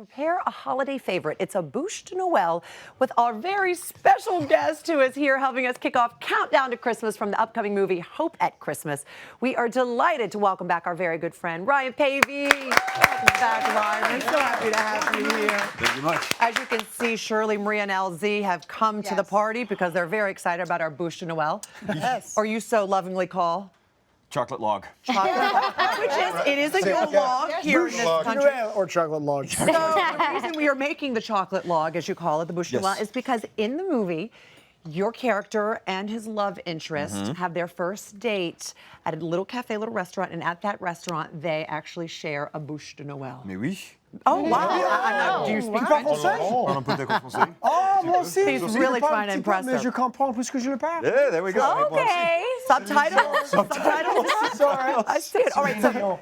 prepare a holiday favorite. It's a bûche de Noël with our very special guest who is here helping us kick off Countdown to Christmas from the upcoming movie Hope at Christmas. We are delighted to welcome back our very good friend, Ryan Paevey. Welcome back, Ryan. I'm so happy to have you here. Thank you much. As you can see, Shirley, Maria, and LZ have come to the party because they're very excited about our bûche de Noël. Yes. Or you so lovingly call? Chocolate log. It is a good log here in this country. Or chocolate log. So the reason we are making the chocolate log, as you call it, the bûche de Noël, is because in the movie, your character and his love interest have their first date at a little cafe, little restaurant, and at that restaurant, they actually share a bûche de Noël. Mais oui. Oh, wow. Do you speak French? On peut français. Oh, moi aussi. He's really trying to impress Mais je her. comprends plus que je le parle. Yeah, there we go. Okay. Subtitles? Subtitles? Sorry. I see it. All right, so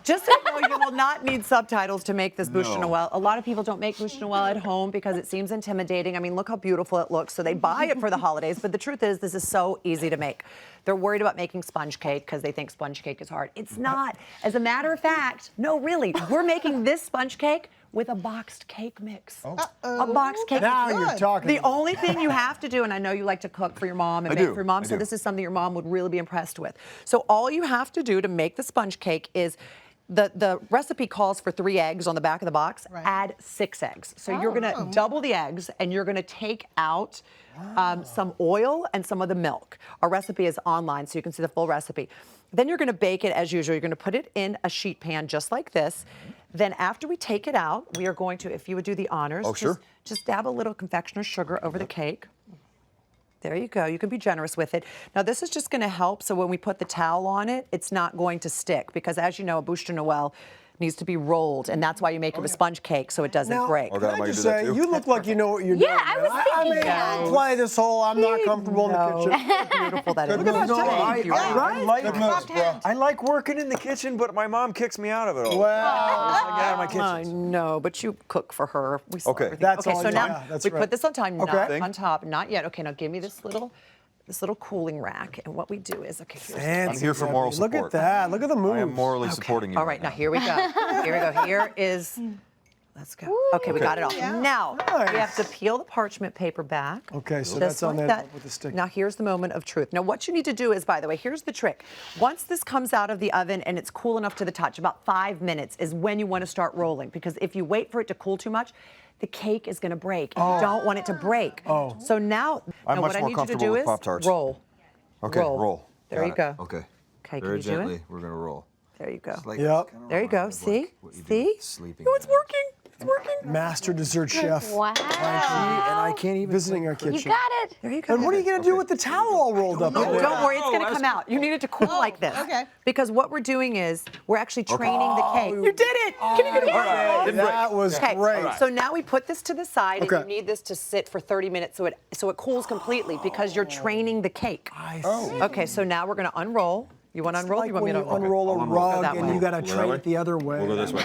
just so you know, you will not need subtitles to make this bûche de Noël. A lot of people don't make bûche de Noël at home because it seems intimidating. I mean, look how beautiful it looks. So they buy it for the holidays, but the truth is this is so easy to make. They're worried about making sponge cake because they think sponge cake is hard. It's not. As a matter of fact, no, really, we're making this sponge cake with a boxed cake mix. A boxed cake Now mix. you're talking. The only thing you have to do, and I know you like to cook for your mom and I make do. for your mom, so this is something your mom would really be impressed with. So all you have to do to make the sponge cake is the recipe calls for 3 eggs on the back of the box. Right. Add 6 eggs. So you're going to double the eggs, and you're going to take out some oil and some of the milk. Our recipe is online, so you can see the full recipe. Then you're going to bake it as usual. You're going to put it in a sheet pan just like this. Then after we take it out, we are going to, if you would do the honors, just dab a little confectioner's sugar over the cake. There you go. You can be generous with it. Now, this is just going to help, so when we put the towel on it, it's not going to stick, because as you know, a bûche de Noël needs to be rolled, and that's why you make it with sponge cake, so it doesn't break. Can I just say, you look like you know what you're doing. Yeah, I was thinking that. I play this whole I'm not comfortable in the kitchen. Beautiful that is. Look at that. I like working in the kitchen, but my mom kicks me out of it all. Well, out of my kitchen. I know, but you cook for her. We saw everything. That's okay, all so you now do. we put this on top, not Okay. on top, not yet. Okay, now give me this little cooling rack, and what we do is, okay, here's I'm here for moral support. Look at that. Look at the moves. I am morally supporting you. all right, now here we go. Here we go. Here is, let's go. Okay, we got it all. Now, we have to peel the parchment paper back. Okay, so just that's on like there that. with the stick. Now, here's the moment of truth. Now, what you need to do is, by the way, here's the trick. Once this comes out of the oven and it's cool enough to the touch, about 5 minutes is when you want to start rolling, because if you wait for it to cool too much, the cake is going to break. You don't want it to break. So now what I need you to do is roll. Okay, roll. There you go. Okay. Okay, can Very you do gently, it? we're going to roll. There you go. Like, There you go. See? See? Sleeping. No, it's working. It's working. Master dessert chef. Wow. And I can't even Visiting our kitchen. You got it. There you go. And what are you going to do with the towel all rolled up? Don't worry, it's going to come out. You need it to cool like this. Okay. Because what we're doing is we're actually training the cake. You did it! Can you get it? That was great. So now we put this to the side, and you need this to sit for 30 minutes so it cools completely, because you're training the cake. Okay, so now we're going to unroll. You want to unroll? Like You want me when to you unroll a rug that and way. you got to train it the other way. We'll go this way.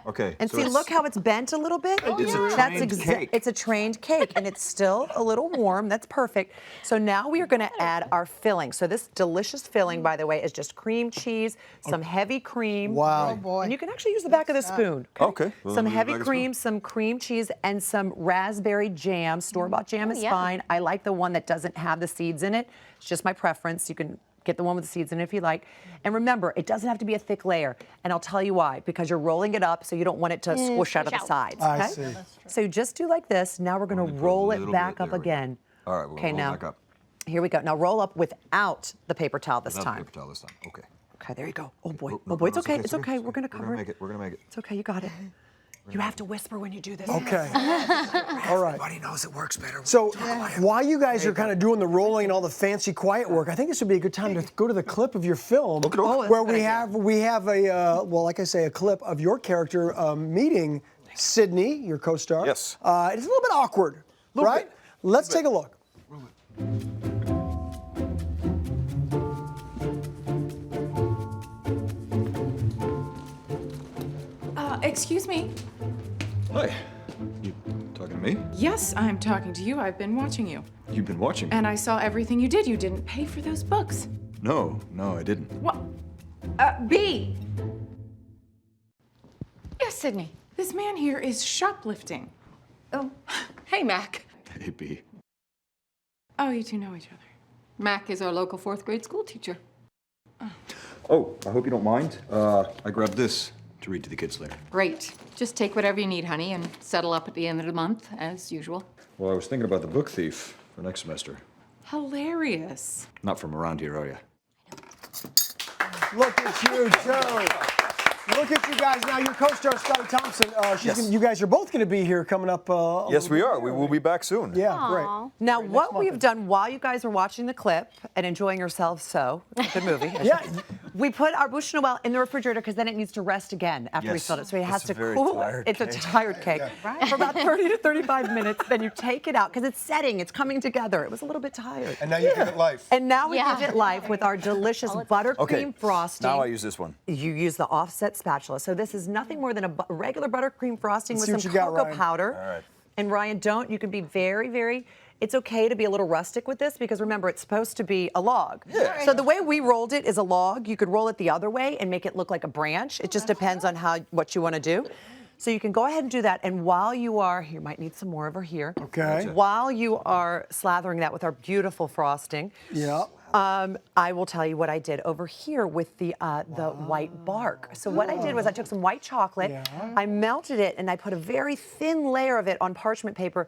Okay. And so see, it's- look how it's bent a little bit. It's a trained cake. It's a trained cake, and it's still a little warm. That's perfect. So now we are going to add our filling. So this delicious filling, by the way, is just cream cheese, some heavy cream. Wow. Oh, boy. And you can actually use the back of the spoon. Okay. Well, Some then we heavy use the back of the cream, some cream cheese, and some raspberry jam. Store-bought jam is yum. fine. I like the one that doesn't have the seeds in it. It's just my preference. You can get the one with the seeds in it if you like. And remember, it doesn't have to be a thick layer. And I'll tell you why. Because you're rolling it up, so you don't want it to squish out of the sides. I Okay? see. So you just do like this. Now we're going to put a roll it little back bit, up there we go. again. All right, we'll roll now back up. here we go. Now roll up without the paper towel this Without time. paper towel this time. Okay. Okay, there you go. Oh boy, No, oh boy, it's no, okay. It's okay. We're going to We're cover gonna it. make it. We're gonna make it. It's okay. You got it. You have to whisper when you do this. Okay. All right. Everybody knows it works better. So while you guys are kind of doing the rolling and all the fancy quiet work, I think this would be a good time to go to the clip of your film where we have a well, like I say, a clip of your character meeting Sydney, your co-star. Yes. It's a little bit awkward, right? bit. Let's take a look. Excuse me. Hi. You talking to me? Yes, I'm talking to you. I've been watching you. You've been watching. And I saw everything you did. You didn't pay for those books. No, I didn't. What? B. Yes, Sydney. This man here is shoplifting. Oh, hey, Mac. Hey, B. Oh, you two know each other. Mac is our local 4th grade school teacher. Oh, I hope you don't mind. I grabbed this to read to the kids later. Great. Just take whatever you need, honey, and settle up at the end of the month, as usual. Well, I was thinking about the book thief for next semester. Hilarious. Not from around here, are you? Look at you, Joe. Look at you guys. Now, your co-star, Scotty Thompson, you guys are both going to be here coming up. Yes, we are. We will be back soon. Yeah, great. Now, what we've done while you guys are watching the clip and enjoying yourselves, it's a good movie. Yeah. We put our BUCHE NOEL in the refrigerator because then it needs to rest again after we Yes. filled it. So it has It's a to very cool. tired It's a cake. tired cake. For about 30 to 35 minutes, then you take it out because it's setting, it's coming together. It was a little bit tired. And now you give it life. And now we give it life with our delicious buttercream frosting. Now I use this one. You use the offset spatula. So this is nothing more than a regular buttercream frosting Let's with see some what you got, cocoa Ryan. powder. All right. And Ryan, you can be very, it's okay to be a little rustic with this because remember, it's supposed to be a log. Yeah. So the way we rolled it is a log. You could roll it the other way and make it look like a branch. It just depends on what you want to do. So you can go ahead and do that. And while you are, you might need some more over here. Okay. While you are slathering that with our beautiful frosting. Yeah. I will tell you what I did over here with the white bark. So what I did was I took some white chocolate, I melted it, and I put a very thin layer of it on parchment paper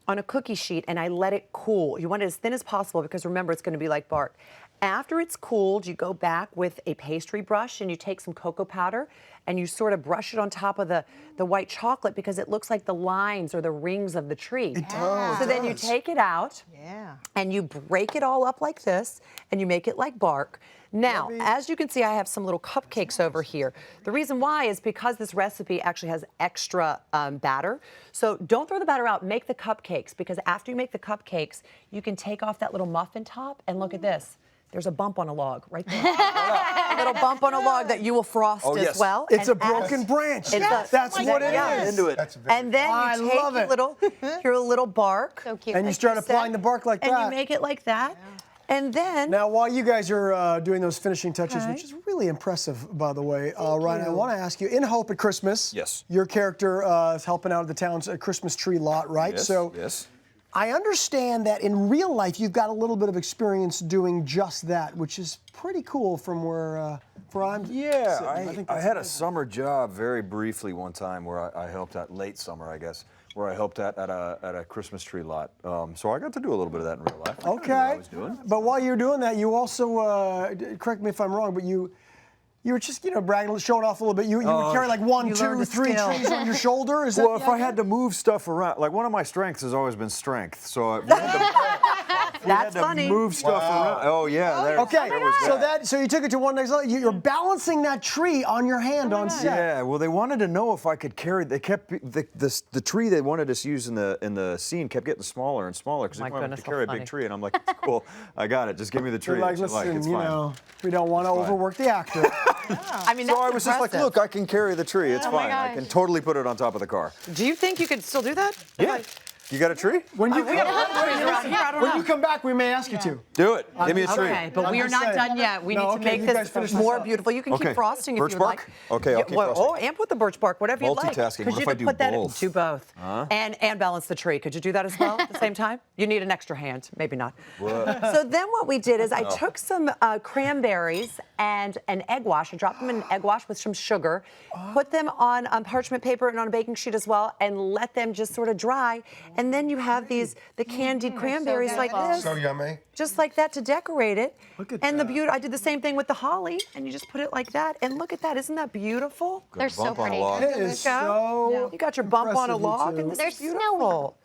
on a cookie sheet, and I let it cool. You want it as thin as possible because remember, it's going to be like bark. After it's cooled, you go back with a pastry brush and you take some cocoa powder and you sort of brush it on top of the white chocolate because it looks like the lines or the rings of the tree. It does. So then you take it out and you break it all up like this and you make it like bark. Now, as you can see, I have some little cupcakes over here. The reason why is because this recipe actually has extra batter. So don't throw the batter out, make the cupcakes because after you make the cupcakes, you can take off that little muffin top and look at this. There's a bump on a log right there. A little bump on a log that you will frost as well. It's And a broken branch. It's That's what it is. Into it. That's very And then I you take love it. your little bark. So cute. And you start applying the bark like and that. you make it like that. And then Now, while you guys are doing those finishing touches, which is really impressive, by the way, Ryan, I want to ask you, in Hope at Christmas, Yes. your character is helping out at the town's Christmas tree lot, right? Yes, So yes. I understand that in real life, you've got a little bit of experience doing just that, which is pretty cool from where I'm Yeah, sitting. think I that's had a amazing. summer job very briefly one time where I helped out, late summer, I guess, where I helped out at a Christmas tree lot. So I got to do a little bit of that in real life. I kinda knew what I Okay. was doing. But while you're doing that, you also, correct me if I'm wrong, but you were just, bragging, showing off a little bit. You would carry like 1, You 2, learned a 3 skill. trees on your shoulder? Is that Well, the if I idea? had to move stuff around, like one of my strengths has always been strength. So we that's had to funny. move stuff around. Oh yeah. There, Okay, there was so you took it to one next level. You're balancing that tree on your hand on set. Yeah, well, they wanted to know if I could carry. They kept the tree they wanted us to use in the scene kept getting smaller and smaller because they My wanted goodness, to carry a how big funny. tree, and I'm like, it's cool, I got it. Just give me the tree. You're like, It's listen, it's fine. we don't want to overwork the actor. I mean, So that's I was just like, impressive. look, I can carry the tree. It's fine. I can totally put it on top of the car. Do you think you could still do that? Yeah. You got a tree? When you We have a lot of trees around here. I don't when know. you come back, we may ask you to. Do it. Give me a tree. Okay, but I'm we are just not saying. done yet. We No, need to okay, make you guys this finish this more up. beautiful. You can Okay. keep frosting Birch if you would bark? like. Okay, I'll keep frosting. Oh, and put the birch bark, whatever you like. Multitasking. Could What you if I could do put that both? do both and balance the tree? Could you do that as well at the same time? You need an extra hand, maybe not. So then what we did is I took some cranberries and an egg wash. I dropped them in an egg wash with some sugar, put them on parchment paper and on a baking sheet as well, and let them just sort of dry. And then you have the candied cranberries like this. So yummy. Just like that to decorate it. Look at and that. the beauty, I did the same thing with the holly, and you just put it like that. And look at that, isn't that beautiful? They're so Bump on a pretty. log. It is so. You got your bump on a impressive, you log, two. and this They're is beautiful.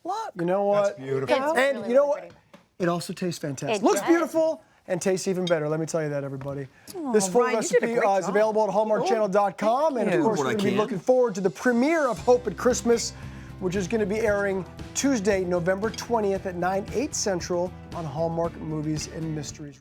Look. You know what? That's beautiful. It's And really, you know really what? pretty. It also tastes fantastic. It Looks does. beautiful and tastes even better. Let me tell you that, everybody. This full Ryan, you did a recipe great is job. available at hallmarkchannel.com. And of you. course, What we're I going to be can. looking forward to the premiere of Hope at Christmas, which is going to be airing Tuesday, November 20th at 9, 8 Central on Hallmark Movies and Mysteries.